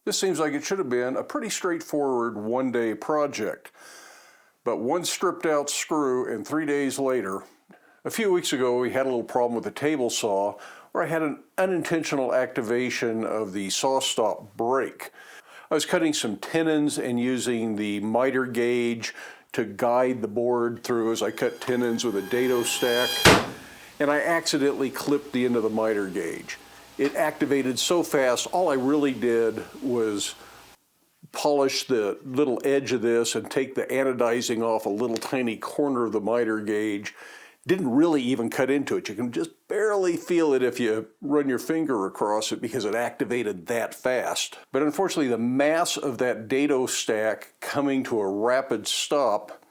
This seems like it should have been a pretty straightforward one-day project. But one stripped out screw and 3 days later, a few weeks ago we had a little problem with the table saw where I had an unintentional activation of the Sawstop brake. I was cutting some tenons and using the miter gauge to guide the board through as I cut tenons with a dado stack, and I accidentally clipped the end of the miter gauge. It activated so fast, all I really did was polish the little edge of this and take the anodizing off a little tiny corner of the miter gauge. Didn't really even cut into it. You can just barely feel it if you run your finger across it because it activated that fast. But unfortunately, the mass of that dado stack coming to a rapid stop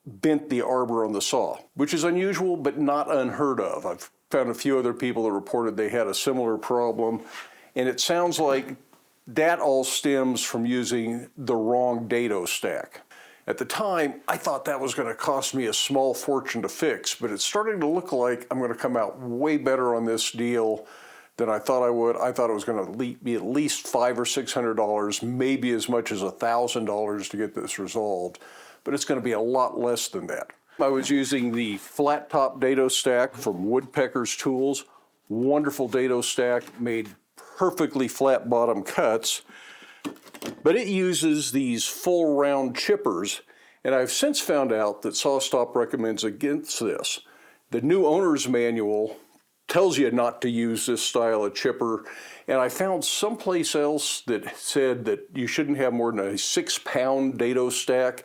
bent the arbor on the saw, which is unusual but not unheard of. I've found a few other people that reported they had a similar problem, and it sounds like that all stems from using the wrong dado stack. At the time, I thought that was going to cost me a small fortune to fix, but it's starting to look like I'm going to come out way better on this deal than I thought I would. I thought it was going to be at least $500 or $600, maybe as much as $1,000 to get this resolved, but it's going to be a lot less than that. I was using the flat top dado stack from Woodpeckers tools. Wonderful dado stack, made perfectly flat bottom cuts. But it uses these full round chippers, and I've since found out that Sawstop recommends against this. The new owner's manual tells you not to use this style of chipper, and I found someplace else that said that you shouldn't have more than a 6-pound dado stack,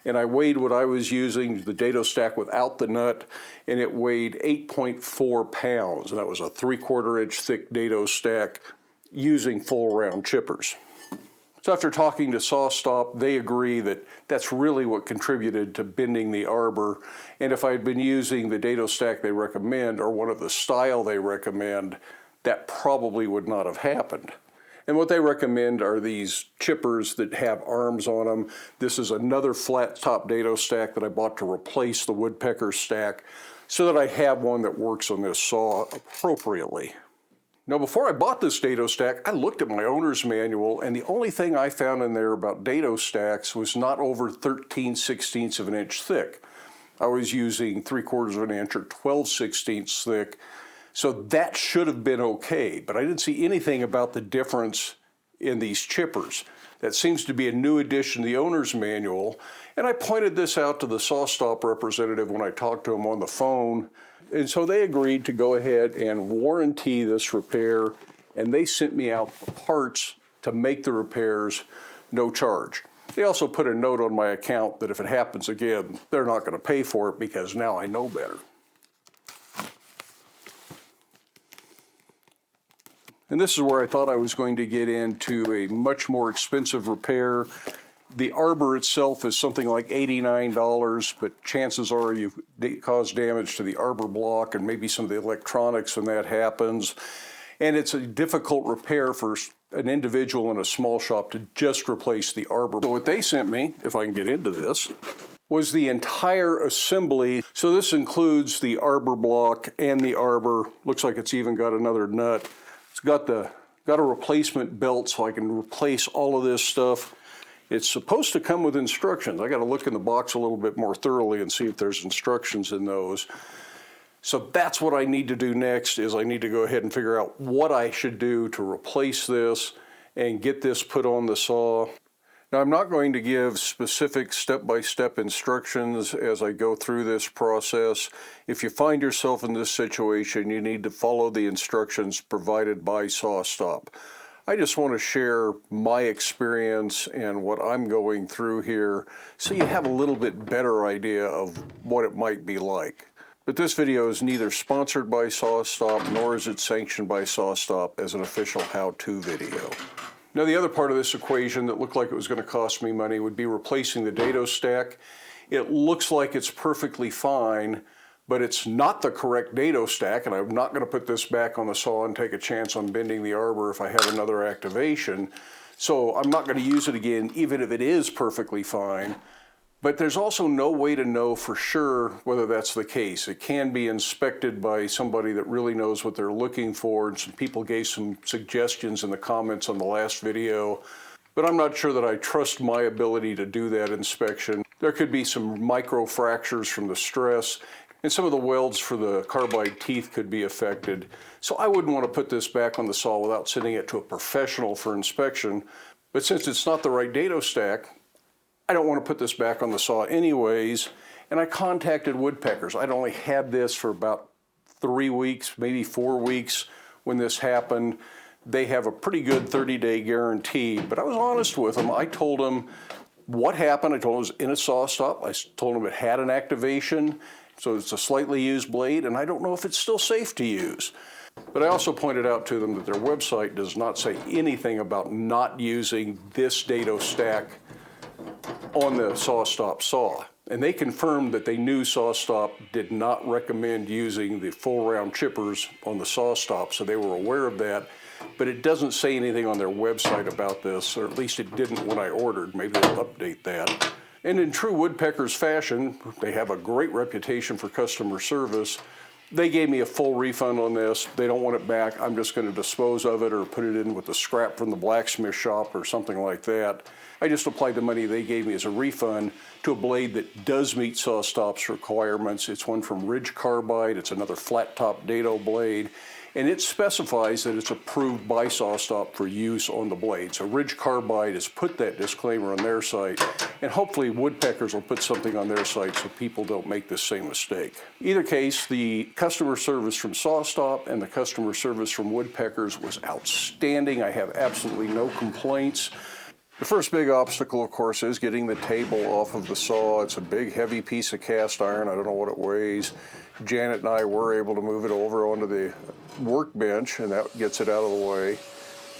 and I weighed what I was using, the dado stack without the nut, and it weighed 8.4 pounds, and that was a 3/4 inch thick dado stack using full round chippers. So after talking to Sawstop, they agree that that's really what contributed to bending the arbor. And if I had been using the dado stack they recommend, or one of the style they recommend, that probably would not have happened. And what they recommend are these chippers that have arms on them. This is another flat top dado stack that I bought to replace the Woodpecker stack so that I have one that works on this saw appropriately. Now, before I bought this dado stack, I looked at my owner's manual, and the only thing I found in there about dado stacks was not over 13/16 of an inch thick. I was using 3/4 of an inch or 12/16 thick, so that should have been okay, but I didn't see anything about the difference in these chippers. That seems to be a new addition to the owner's manual, and I pointed this out to the Sawstop representative when I talked to him on the phone. And so they agreed to go ahead and warranty this repair, and they sent me out the parts to make the repairs, no charge. They also put a note on my account that if it happens again, they're not going to pay for it because now I know better. And this is where I thought I was going to get into a much more expensive repair. The arbor itself is something like $89, but chances are you've caused damage to the arbor block and maybe some of the electronics when that happens. And it's a difficult repair for an individual in a small shop to just replace the arbor. So what they sent me, if I can get into this, was the entire assembly. So this includes the arbor block and the arbor. Looks like it's even got another nut. It's got a replacement belt so I can replace all of this stuff. It's supposed to come with instructions. I got to look in the box a little bit more thoroughly and see if there's instructions in those. So that's what I need to do next, is I need to go ahead and figure out what I should do to replace this and get this put on the saw. Now, I'm not going to give specific step-by-step instructions as I go through this process. If you find yourself in this situation, you need to follow the instructions provided by Sawstop. I just want to share my experience and what I'm going through here so you have a little bit better idea of what it might be like. But this video is neither sponsored by Sawstop nor is it sanctioned by Sawstop as an official how-to video. Now, the other part of this equation that looked like it was going to cost me money would be replacing the dado stack. It looks like it's perfectly fine, but it's not the correct dado stack, and I'm not going to put this back on the saw and take a chance on bending the arbor if I have another activation. So I'm not going to use it again, even if it is perfectly fine. But there's also no way to know for sure whether that's the case. It can be inspected by somebody that really knows what they're looking for, and some people gave some suggestions in the comments on the last video, but I'm not sure that I trust my ability to do that inspection. There could be some micro fractures from the stress, and some of the welds for the carbide teeth could be affected. So I wouldn't want to put this back on the saw without sending it to a professional for inspection. But since it's not the right dado stack, I don't want to put this back on the saw anyways, and I contacted Woodpeckers. I'd only had this for about 3 weeks, maybe 4 weeks when this happened. They have a pretty good 30-day guarantee, but I was honest with them. I told them what happened. I told them it was in a Sawstop. I told them it had an activation, so it's a slightly used blade, and I don't know if it's still safe to use. But I also pointed out to them that their website does not say anything about not using this dado stack on the Sawstop saw. And they confirmed that they knew Sawstop did not recommend using the full round chippers on the Sawstop, so they were aware of that. But it doesn't say anything on their website about this, or at least it didn't when I ordered. Maybe they'll update that. And in true Woodpeckers fashion, they have a great reputation for customer service. They gave me a full refund on this. They don't want it back. I'm just going to dispose of it or put it in with the scrap from the blacksmith shop or something like that. I just applied the money they gave me as a refund to a blade that does meet Sawstop's requirements. It's one from Ridge Carbide. It's another flat top dado blade, and it specifies that it's approved by Sawstop for use on the blade. So Ridge Carbide has put that disclaimer on their site, and hopefully Woodpeckers will put something on their site so people don't make the same mistake. Either case, the customer service from Sawstop and the customer service from Woodpeckers was outstanding. I have absolutely no complaints. The first big obstacle, of course, is getting the table off of the saw. It's a big, heavy piece of cast iron. I don't know what it weighs. Janet and I were able to move it over onto the workbench, and that gets it out of the way.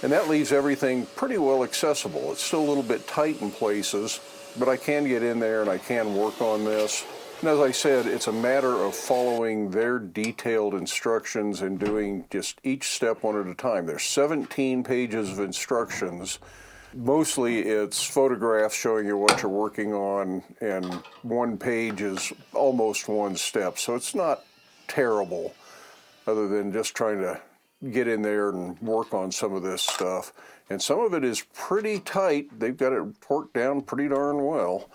And that leaves everything pretty well accessible. It's still a little bit tight in places, but I can get in there and I can work on this. And as I said, it's a matter of following their detailed instructions and doing just each step one at a time. There's 17 pages of instructions. Mostly it's photographs showing you what you're working on, and one page is almost one step. So it's not terrible, other than just trying to get in there and work on some of this stuff. And some of it is pretty tight. They've got it torqued down pretty darn well.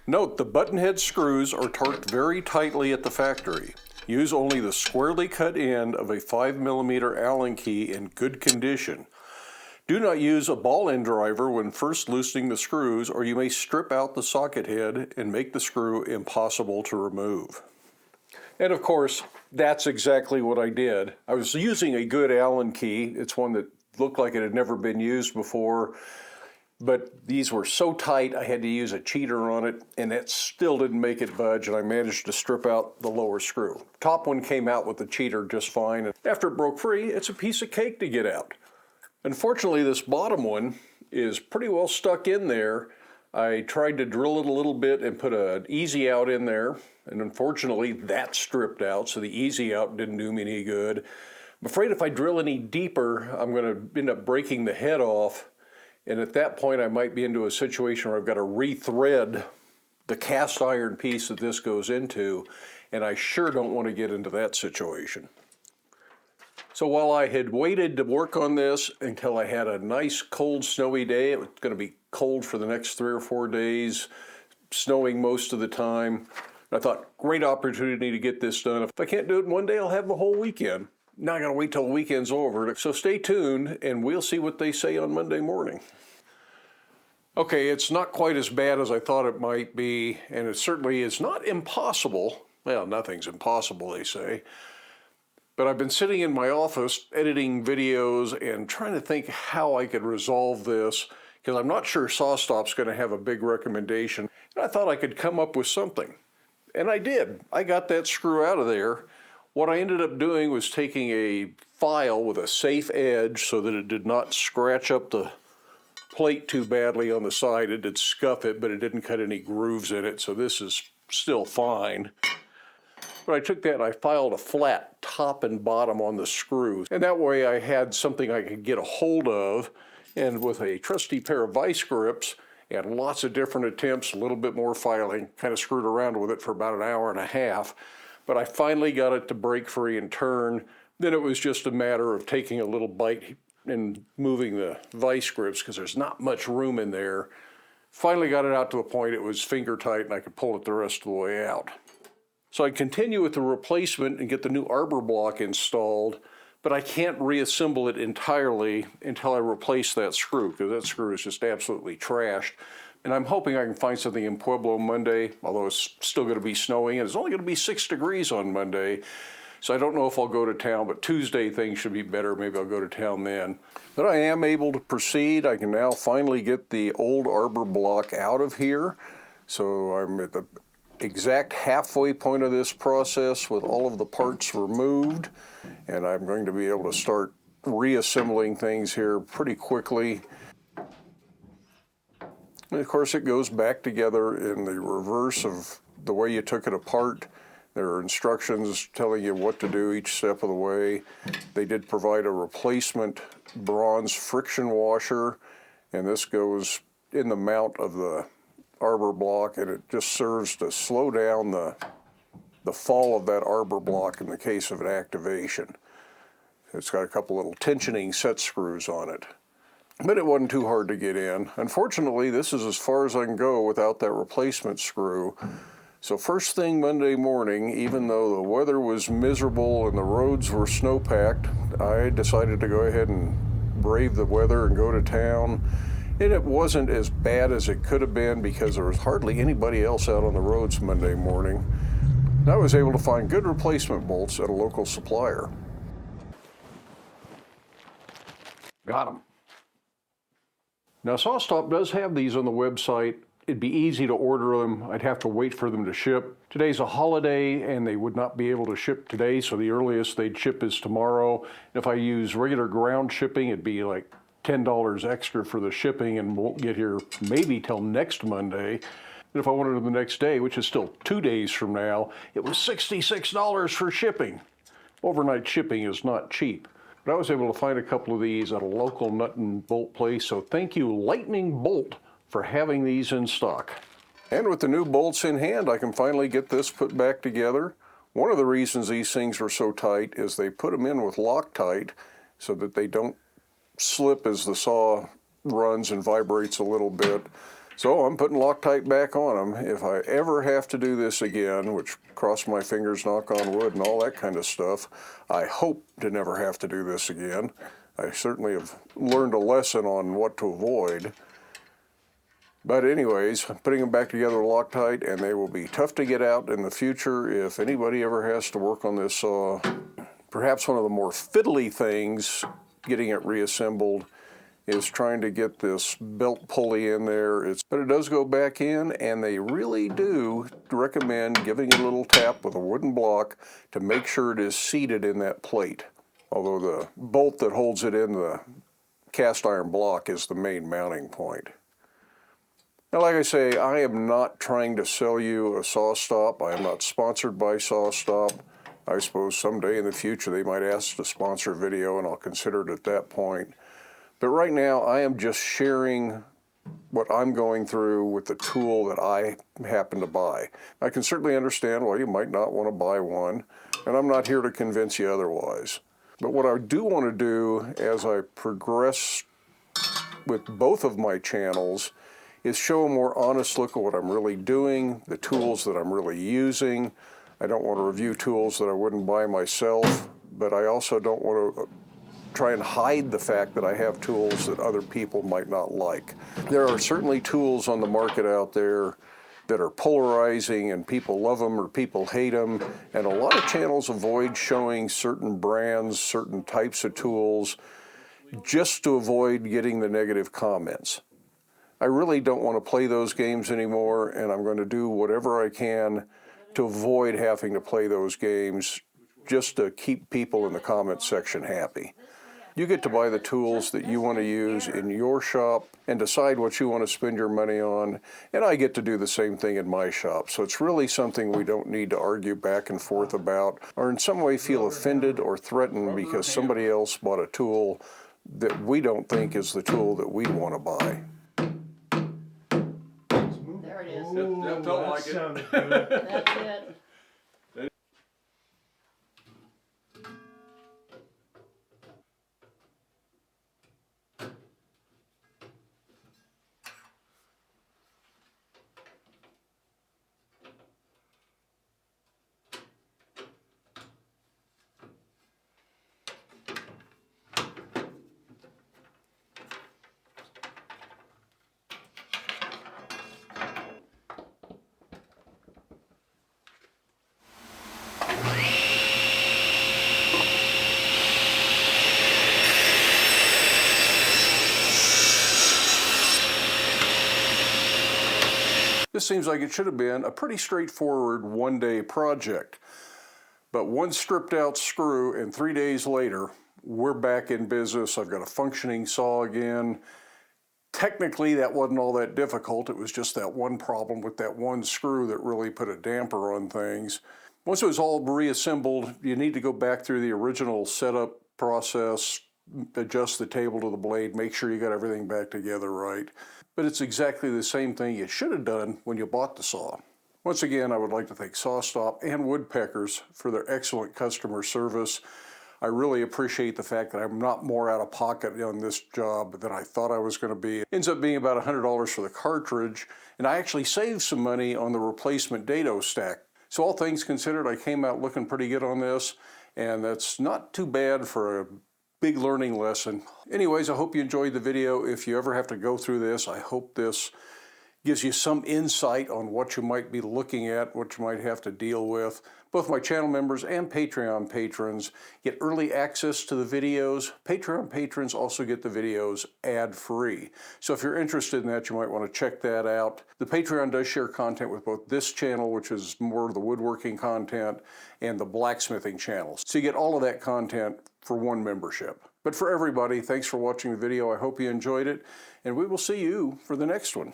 Note, the button head screws are torqued very tightly at the factory. Use only the squarely cut end of a 5mm Allen key in good condition. Do not use a ball end driver when first loosening the screws, or you may strip out the socket head and make the screw impossible to remove. And of course, that's exactly what I did. I was using a good Allen key. It's one that looked like it had never been used before. But these were so tight, I had to use a cheater on it, and it still didn't make it budge, and I managed to strip out the lower screw. Top one came out with the cheater just fine, and after it broke free, it's a piece of cake to get out. Unfortunately, this bottom one is pretty well stuck in there. I tried to drill it a little bit and put an easy out in there, and unfortunately, that stripped out, so the easy out didn't do me any good. I'm afraid if I drill any deeper, I'm going to end up breaking the head off. And at that point, I might be into a situation where I've got to rethread the cast iron piece that this goes into, and I sure don't want to get into that situation. So while I had waited to work on this until I had a nice cold snowy day, it was going to be cold for the next 3 or 4 days, snowing most of the time. I thought, great opportunity to get this done. If I can't do it in one day, I'll have the whole weekend. Now I gotta wait till the weekend's over. So stay tuned and we'll see what they say on Monday morning. Okay, it's not quite as bad as I thought it might be, and it certainly is not impossible. Well, nothing's impossible, they say. But I've been sitting in my office editing videos and trying to think how I could resolve this, because I'm not sure Sawstop's gonna have a big recommendation. And I thought I could come up with something. And I did. I got that screw out of there. What I ended up doing was taking a file with a safe edge so that it did not scratch up the plate too badly on the side. It did scuff it, but it didn't cut any grooves in it, so this is still fine. But I took that and I filed a flat top and bottom on the screws, and that way I had something I could get a hold of, and with a trusty pair of vice grips and lots of different attempts, a little bit more filing, kind of screwed around with it for about an hour and a half, but I finally got it to break free and turn. Then it was just a matter of taking a little bite and moving the vice grips because there's not much room in there. Finally got it out to a point it was finger tight and I could pull it the rest of the way out. So I continue with the replacement and get the new arbor block installed, but I can't reassemble it entirely until I replace that screw, because that screw is just absolutely trashed. And I'm hoping I can find something in Pueblo Monday, although it's still going to be snowing, and it's only going to be 6 degrees on Monday. So I don't know if I'll go to town, but Tuesday things should be better. Maybe I'll go to town then. But I am able to proceed. I can now finally get the old arbor block out of here. So I'm at the exact halfway point of this process with all of the parts removed, and I'm going to be able to start reassembling things here pretty quickly. And of course it goes back together in the reverse of the way you took it apart. There are instructions telling you what to do each step of the way. They did provide a replacement bronze friction washer, and this goes in the mount of the arbor block, and it just serves to slow down the fall of that arbor block in the case of an activation. It's got a couple little tensioning set screws on it, but it wasn't too hard to get in. Unfortunately, this is as far as I can go without that replacement screw. So first thing Monday morning, even though the weather was miserable and the roads were snow-packed, I decided to go ahead and brave the weather and go to town. And it wasn't as bad as it could have been because there was hardly anybody else out on the roads Monday morning. And I was able to find good replacement bolts at a local supplier. Got them. Now Sawstop does have these on the website. It'd be easy to order them. I'd have to wait for them to ship. Today's a holiday and they would not be able to ship today, so the earliest they'd ship is tomorrow. If I use regular ground shipping, it'd be like $10 extra for the shipping and won't get here maybe till next Monday. And if I wanted them the next day, which is still 2 days from now, it was $66 for shipping. Overnight shipping is not cheap. But I was able to find a couple of these at a local nut and bolt place, so thank you Lightning Bolt for having these in stock. And with the new bolts in hand, I can finally get this put back together. One of the reasons these things are so tight is they put them in with Loctite so that they don't slip as the saw runs and vibrates a little bit. So I'm putting Loctite back on them. If I ever have to do this again, which cross my fingers, knock on wood, and all that kind of stuff, I hope to never have to do this again. I certainly have learned a lesson on what to avoid. But anyways, I'm putting them back together with Loctite, and they will be tough to get out in the future if anybody ever has to work on this saw. Perhaps one of the more fiddly things getting it reassembled is trying to get this belt pulley in there. But it does go back in, and they really do recommend giving it a little tap with a wooden block to make sure it is seated in that plate. Although the bolt that holds it in the cast iron block is the main mounting point. Now, like I say, I am not trying to sell you a Sawstop. I am not sponsored by Sawstop. I suppose someday in the future they might ask to sponsor a video, and I'll consider it at that point. But right now, I am just sharing what I'm going through with the tool that I happen to buy. I can certainly understand why you might not want to buy one, and I'm not here to convince you otherwise. But what I do want to do as I progress with both of my channels is show a more honest look at what I'm really doing, the tools that I'm really using. I don't want to review tools that I wouldn't buy myself, but I also don't want to try and hide the fact that I have tools that other people might not like. There are certainly tools on the market out there that are polarizing, and people love them or people hate them, and a lot of channels avoid showing certain brands, certain types of tools, just to avoid getting the negative comments. I really don't want to play those games anymore, and I'm going to do whatever I can to avoid having to play those games just to keep people in the comments section happy. You get to buy the tools that you want to use in your shop and decide what you want to spend your money on, and I get to do the same thing in my shop. So it's really something we don't need to argue back and forth about, or in some way feel offended or threatened because somebody else bought a tool that we don't think is the tool that we want to buy. There it is. That felt like it. Sounded good. That's it. This seems like it should have been a pretty straightforward one-day project. But one stripped out screw and 3 days later, we're back in business. I've got a functioning saw again. Technically, that wasn't all that difficult. It was just that one problem with that one screw that really put a damper on things. Once it was all reassembled, you need to go back through the original setup process, adjust the table to the blade, make sure you got everything back together right. But it's exactly the same thing you should have done when you bought the saw. Once again, I would like to thank Sawstop and Woodpeckers for their excellent customer service. I really appreciate the fact that I'm not more out of pocket on this job than I thought I was going to be. It ends up being about $100 for the cartridge, and I actually saved some money on the replacement dado stack. So all things considered, I came out looking pretty good on this, and that's not too bad for a big learning lesson. Anyways, I hope you enjoyed the video. If you ever have to go through this, I hope this gives you some insight on what you might be looking at, what you might have to deal with. Both my channel members and Patreon patrons get early access to the videos. Patreon patrons also get the videos ad-free. So if you're interested in that, you might want to check that out. The Patreon does share content with both this channel, which is more of the woodworking content, and the blacksmithing channel. So you get all of that content for one membership. But for everybody, thanks for watching the video. I hope you enjoyed it, and we will see you for the next one.